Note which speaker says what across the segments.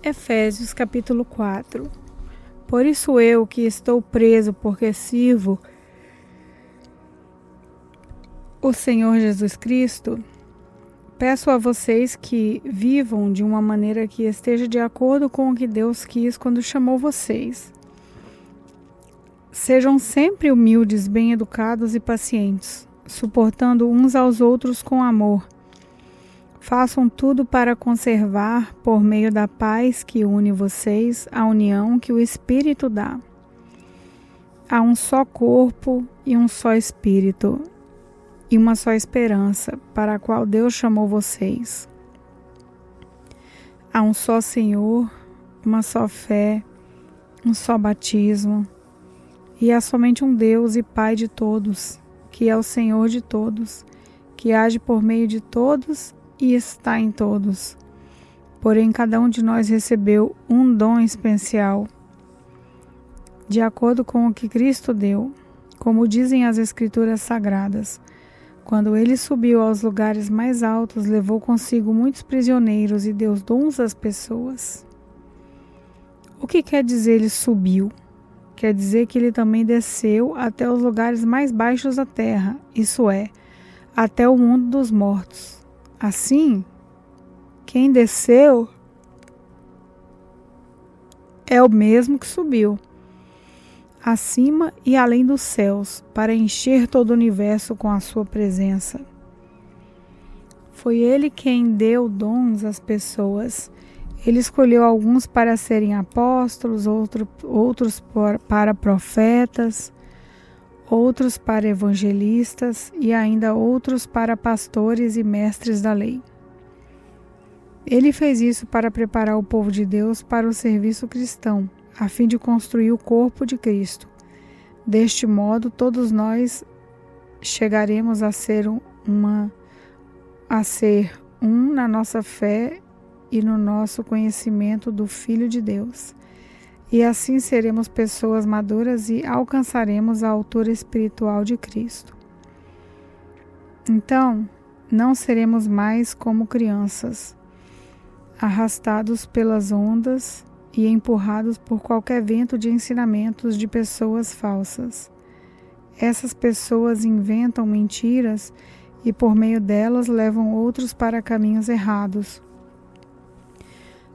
Speaker 1: Efésios capítulo 4. Por isso eu, que estou preso porque sirvo o Senhor Jesus Cristo, peço a vocês que vivam de uma maneira que esteja de acordo com o que Deus quis quando chamou vocês. Sejam sempre humildes, bem-educados e pacientes, suportando uns aos outros com amor. Façam tudo para conservar, por meio da paz que une vocês, a união que o Espírito dá. Há um só corpo e um só Espírito, e uma só esperança, para a qual Deus chamou vocês. Há um só Senhor, uma só fé, um só batismo, e há somente um Deus e Pai de todos, que é o Senhor de todos, que age por meio de todos e está em todos. Porém, cada um de nós recebeu um dom especial, de acordo com o que Cristo deu, como dizem as Escrituras Sagradas. Quando ele subiu aos lugares mais altos, levou consigo muitos prisioneiros e deu dons às pessoas. O que quer dizer ele subiu? Quer dizer que ele também desceu até os lugares mais baixos da terra, isso é, até o mundo dos mortos. Assim, quem desceu é o mesmo que subiu, acima e além dos céus, para encher todo o universo com a sua presença. Foi ele quem deu dons às pessoas. Ele escolheu alguns para serem apóstolos, outros para profetas, outros para evangelistas e ainda outros para pastores e mestres da lei. Ele fez isso para preparar o povo de Deus para o serviço cristão, a fim de construir o corpo de Cristo. Deste modo, todos nós chegaremos a ser um na nossa fé e no nosso conhecimento do Filho de Deus. E assim seremos pessoas maduras e alcançaremos a altura espiritual de Cristo. Então, não seremos mais como crianças, arrastados pelas ondas e empurrados por qualquer vento de ensinamentos de pessoas falsas. Essas pessoas inventam mentiras e por meio delas levam outros para caminhos errados.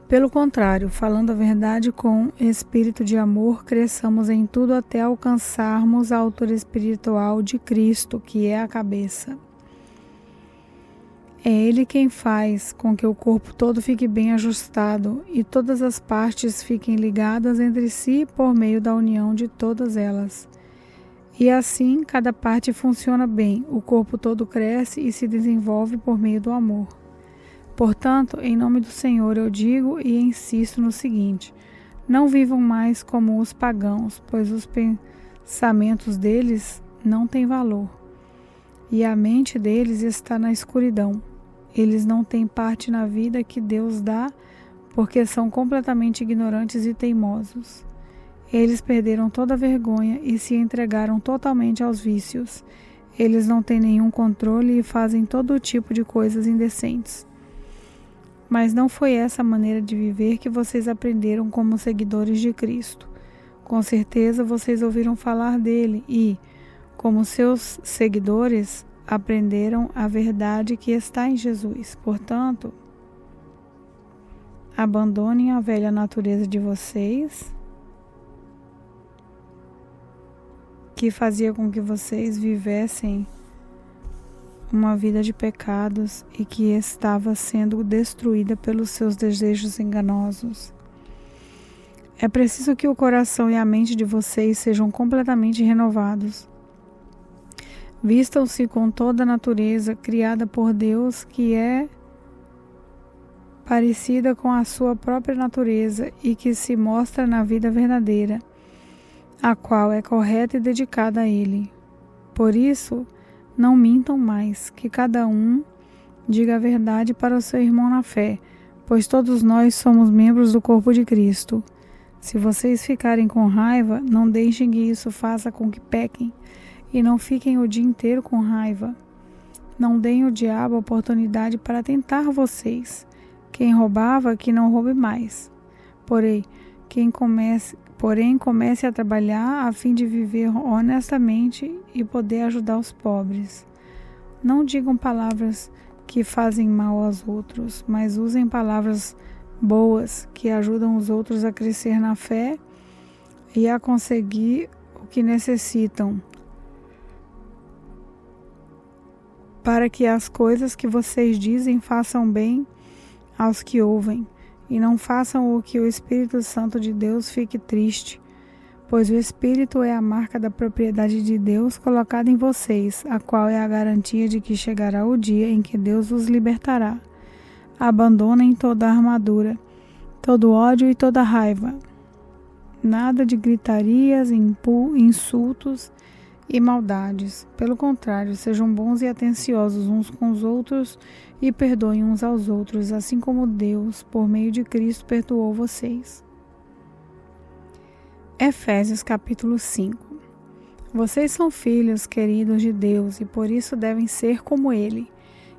Speaker 1: Pelo contrário, falando a verdade com espírito de amor, cresçamos em tudo até alcançarmos a altura espiritual de Cristo, que é a cabeça. É Ele quem faz com que o corpo todo fique bem ajustado e todas as partes fiquem ligadas entre si por meio da união de todas elas. E assim, cada parte funciona bem, o corpo todo cresce e se desenvolve por meio do amor. Portanto, em nome do Senhor eu digo e insisto no seguinte: não vivam mais como os pagãos, pois os pensamentos deles não têm valor, e a mente deles está na escuridão. Eles não têm parte na vida que Deus dá, porque são completamente ignorantes e teimosos. Eles perderam toda a vergonha e se entregaram totalmente aos vícios. Eles não têm nenhum controle e fazem todo tipo de coisas indecentes. Mas não foi essa a maneira de viver que vocês aprenderam como seguidores de Cristo. Com certeza vocês ouviram falar dele e, como seus seguidores, aprenderam a verdade que está em Jesus. Portanto, abandonem a velha natureza de vocês, que fazia com que vocês vivessem uma vida de pecados e que estava sendo destruída pelos seus desejos enganosos. É preciso que o coração e a mente de vocês sejam completamente renovados. Vistam-se com toda a natureza criada por Deus, que é parecida com a sua própria natureza e que se mostra na vida verdadeira, a qual é correta e dedicada a Ele. Por isso, não mintam mais, que cada um diga a verdade para o seu irmão na fé, pois todos nós somos membros do corpo de Cristo. Se vocês ficarem com raiva, não deixem que isso faça com que pequem, e não fiquem o dia inteiro com raiva. Não deem ao diabo a oportunidade para tentar vocês. Quem roubava, que não roube mais. Porém, comece a trabalhar a fim de viver honestamente e poder ajudar os pobres. Não digam palavras que fazem mal aos outros, mas usem palavras boas que ajudam os outros a crescer na fé e a conseguir o que necessitam, para que as coisas que vocês dizem façam bem aos que ouvem, e não façam o que o Espírito Santo de Deus fique triste, pois o Espírito é a marca da propriedade de Deus colocada em vocês, a qual é a garantia de que chegará o dia em que Deus os libertará. Abandonem toda a armadura, todo ódio e toda raiva. Nada de gritarias, insultos e maldades. Pelo contrário, sejam bons e atenciosos uns com os outros e perdoem uns aos outros, assim como Deus, por meio de Cristo, perdoou vocês. Efésios capítulo 5. Vocês são filhos queridos de Deus e por isso devem ser como Ele.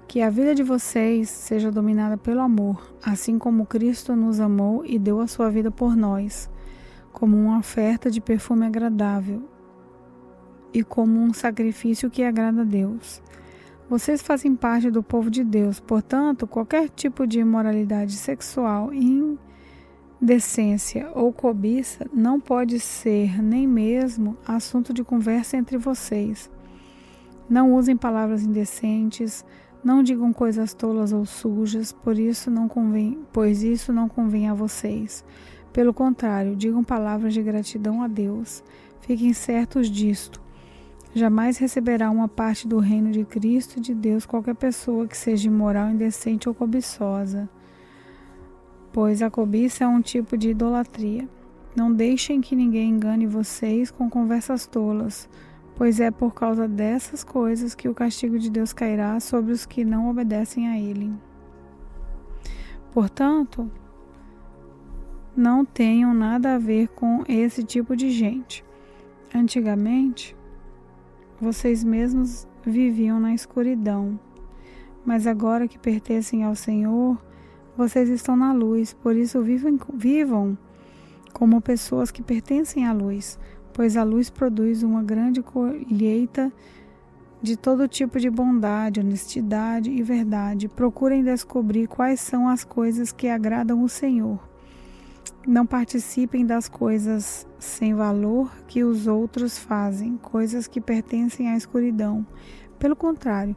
Speaker 1: Que a vida de vocês seja dominada pelo amor, assim como Cristo nos amou e deu a sua vida por nós, como uma oferta de perfume agradável e como um sacrifício que agrada a Deus. Vocês fazem parte do povo de Deus, portanto, qualquer tipo de imoralidade sexual, indecência ou cobiça não pode ser nem mesmo assunto de conversa entre vocês. Não usem palavras indecentes, não digam coisas tolas ou sujas, pois isso não convém a vocês. Pelo contrário, digam palavras de gratidão a Deus. Fiquem certos disto. Jamais receberá uma parte do reino de Cristo e de Deus qualquer pessoa que seja imoral, indecente ou cobiçosa, pois a cobiça é um tipo de idolatria. Não deixem que ninguém engane vocês com conversas tolas, pois é por causa dessas coisas que o castigo de Deus cairá sobre os que não obedecem a Ele. Portanto, não tenham nada a ver com esse tipo de gente. Antigamente, vocês mesmos viviam na escuridão, mas agora que pertencem ao Senhor, vocês estão na luz, por isso vivam como pessoas que pertencem à luz, pois a luz produz uma grande colheita de todo tipo de bondade, honestidade e verdade. Procurem descobrir quais são as coisas que agradam o Senhor. Não participem das coisas sem valor que os outros fazem, coisas que pertencem à escuridão. Pelo contrário,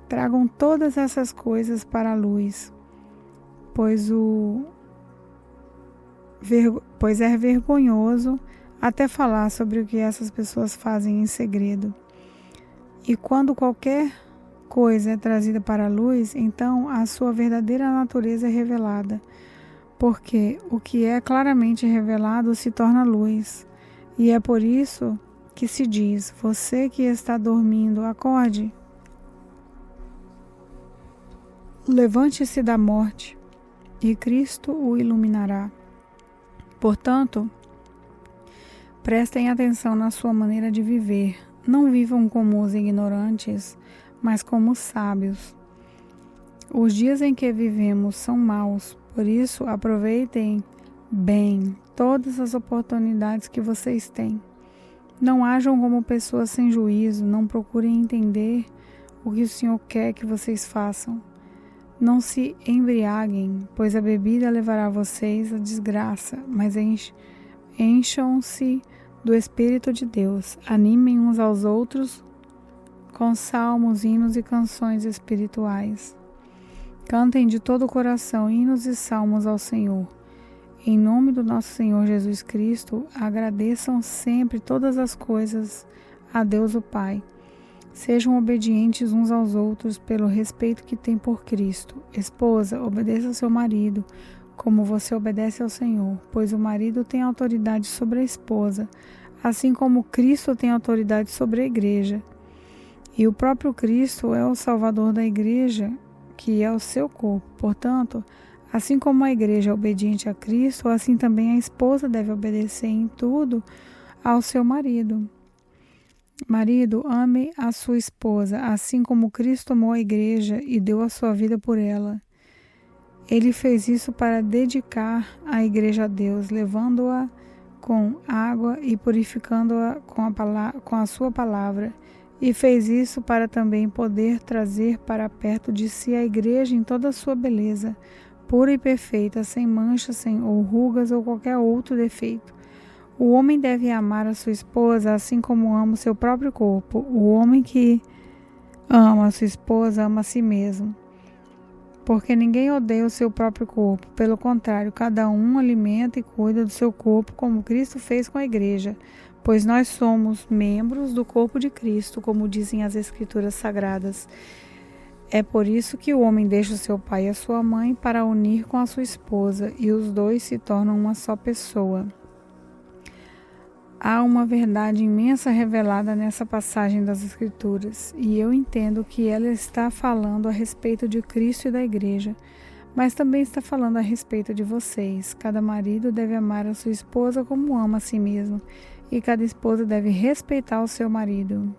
Speaker 1: tragam todas essas coisas para a luz, pois é vergonhoso até falar sobre o que essas pessoas fazem em segredo. E quando qualquer coisa é trazida para a luz, então a sua verdadeira natureza é revelada. Porque o que é claramente revelado se torna luz. E é por isso que se diz: você que está dormindo, acorde. Levante-se da morte, e Cristo o iluminará. Portanto, prestem atenção na sua maneira de viver. Não vivam como os ignorantes, mas como os sábios. Os dias em que vivemos são maus. Por isso, aproveitem bem todas as oportunidades que vocês têm. Não ajam como pessoas sem juízo, não procurem entender o que o Senhor quer que vocês façam. Não se embriaguem, pois a bebida levará vocês à desgraça, mas encham-se do Espírito de Deus. Animem uns aos outros com salmos, hinos e canções espirituais. Cantem de todo o coração hinos e salmos ao Senhor. Em nome do nosso Senhor Jesus Cristo, agradeçam sempre todas as coisas a Deus o Pai. Sejam obedientes uns aos outros pelo respeito que têm por Cristo. Esposa, obedeça ao seu marido, como você obedece ao Senhor, pois o marido tem autoridade sobre a esposa, assim como Cristo tem autoridade sobre a igreja. E o próprio Cristo é o Salvador da igreja, que é o seu corpo. Portanto, assim como a igreja é obediente a Cristo, assim também a esposa deve obedecer em tudo ao seu marido. Marido, ame a sua esposa, assim como Cristo amou a igreja e deu a sua vida por ela. Ele fez isso para dedicar a igreja a Deus, levando-a com água e purificando-a com a sua palavra. E fez isso para também poder trazer para perto de si a igreja em toda a sua beleza, pura e perfeita, sem manchas, sem rugas ou qualquer outro defeito. O homem deve amar a sua esposa assim como ama o seu próprio corpo. O homem que ama a sua esposa ama a si mesmo. Porque ninguém odeia o seu próprio corpo. Pelo contrário, cada um alimenta e cuida do seu corpo como Cristo fez com a igreja. Pois nós somos membros do corpo de Cristo, como dizem as Escrituras Sagradas. É por isso que o homem deixa o seu pai e a sua mãe para unir com a sua esposa, e os dois se tornam uma só pessoa. Há uma verdade imensa revelada nessa passagem das Escrituras, e eu entendo que ela está falando a respeito de Cristo e da igreja, mas também está falando a respeito de vocês. Cada marido deve amar a sua esposa como ama a si mesmo, e cada esposa deve respeitar o seu marido.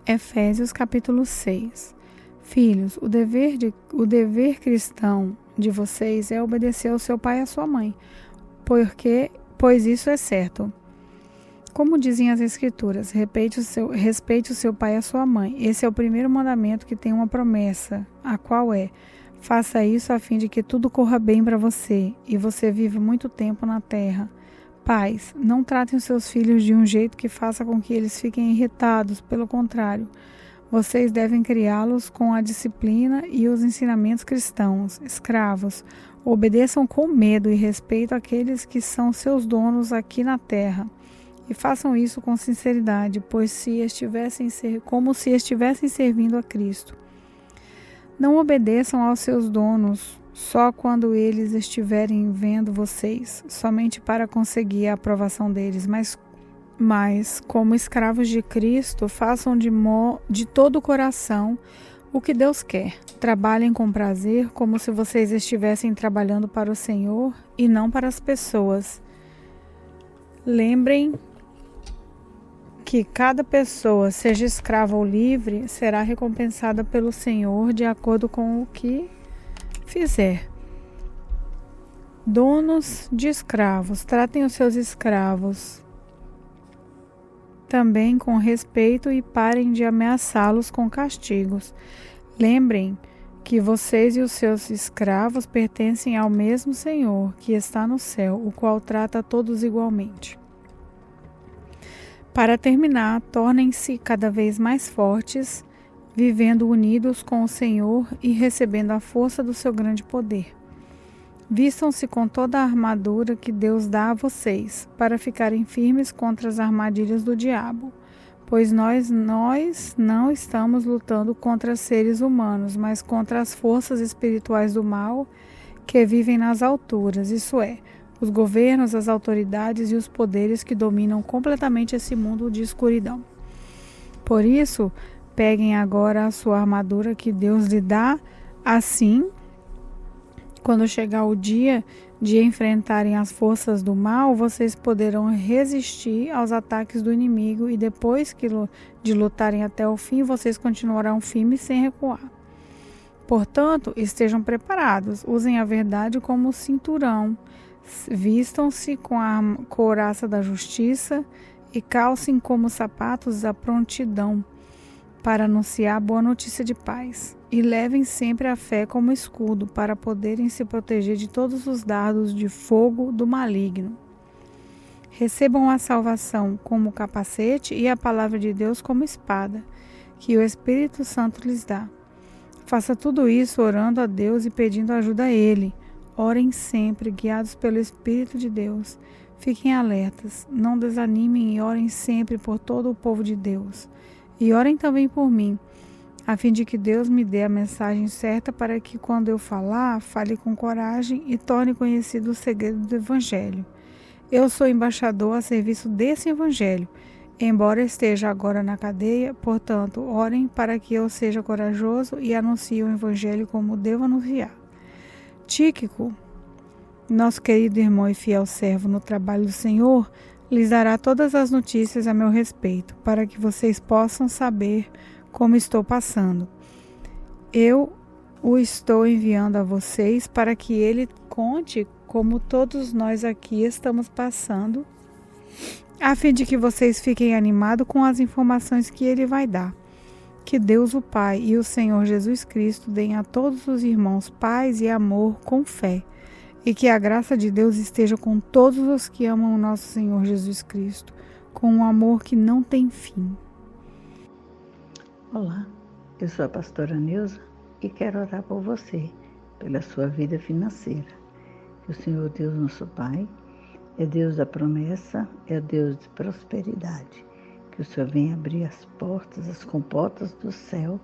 Speaker 1: Efésios capítulo 6. Filhos, o dever cristão de vocês é obedecer ao seu pai e à sua mãe, pois isso é certo. Como dizem as Escrituras, respeite o seu pai e a sua mãe. Esse é o primeiro mandamento que tem uma promessa, a qual é: faça isso a fim de que tudo corra bem para você e você viva muito tempo na terra. Pais, não tratem os seus filhos de um jeito que faça com que eles fiquem irritados. Pelo contrário, vocês devem criá-los com a disciplina e os ensinamentos cristãos. Escravos, obedeçam com medo e respeito àqueles que são seus donos aqui na terra. E façam isso com sinceridade, pois como se estivessem servindo a Cristo. Não obedeçam aos seus donos só quando eles estiverem vendo vocês, somente para conseguir a aprovação deles, mas como escravos de Cristo, façam de todo o coração o que Deus quer. Trabalhem com prazer, como se vocês estivessem trabalhando para o Senhor e não para as pessoas. Lembrem que cada pessoa, seja escrava ou livre, será recompensada pelo Senhor de acordo com o que fizer. Donos de escravos, tratem os seus escravos também com respeito e parem de ameaçá-los com castigos. Lembrem que vocês e os seus escravos pertencem ao mesmo Senhor que está no céu, o qual trata a todos igualmente. Para terminar, tornem-se cada vez mais fortes, vivendo unidos com o Senhor e recebendo a força do seu grande poder. Vistam-se com toda a armadura que Deus dá a vocês, para ficarem firmes contra as armadilhas do diabo. Pois nós não estamos lutando contra seres humanos, mas contra as forças espirituais do mal que vivem nas alturas, isso é, os governos, as autoridades e os poderes que dominam completamente esse mundo de escuridão. Por isso, peguem agora a sua armadura que Deus lhe dá, assim, quando chegar o dia de enfrentarem as forças do mal, vocês poderão resistir aos ataques do inimigo e depois de lutarem até o fim, vocês continuarão firmes sem recuar. Portanto, estejam preparados, usem a verdade como cinturão, vistam-se com a couraça da justiça e calcem como sapatos a prontidão para anunciar a boa notícia de paz. E levem sempre a fé como escudo para poderem se proteger de todos os dardos de fogo do maligno. Recebam a salvação como capacete e a palavra de Deus como espada, que o Espírito Santo lhes dá. Faça tudo isso orando a Deus e pedindo ajuda a Ele. Orem sempre, guiados pelo Espírito de Deus. Fiquem alertas, não desanimem e orem sempre por todo o povo de Deus. E orem também por mim, a fim de que Deus me dê a mensagem certa para que, quando eu falar, fale com coragem e torne conhecido o segredo do Evangelho. Eu sou embaixador a serviço desse Evangelho, embora esteja agora na cadeia, portanto, orem para que eu seja corajoso e anuncie o Evangelho como devo anunciar. Tíquico, nosso querido irmão e fiel servo no trabalho do Senhor, lhes dará todas as notícias a meu respeito, para que vocês possam saber como estou passando. Eu o estou enviando a vocês para que ele conte como todos nós aqui estamos passando, a fim de que vocês fiquem animados com as informações que ele vai dar. Que Deus o Pai e o Senhor Jesus Cristo deem a todos os irmãos paz e amor com fé, e que a graça de Deus esteja com todos os que amam o nosso Senhor Jesus Cristo, com um amor que não tem fim.
Speaker 2: Olá, eu sou a pastora Neuza e quero orar por você, pela sua vida financeira. Que o Senhor Deus, nosso Pai, é Deus da promessa, é Deus de prosperidade. Que o Senhor venha abrir as portas, as comportas do céu,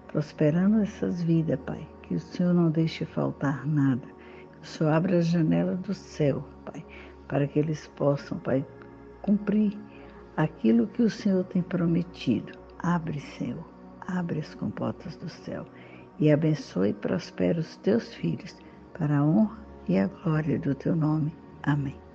Speaker 2: prosperando essas vidas, Pai. Que o Senhor não deixe faltar nada. Que o Senhor abra a janela do céu, Pai, para que eles possam, Pai, cumprir aquilo que o Senhor tem prometido. Abre, Senhor, abre as comportas do céu e abençoe e prospera os teus filhos para a honra e a glória do teu nome. Amém.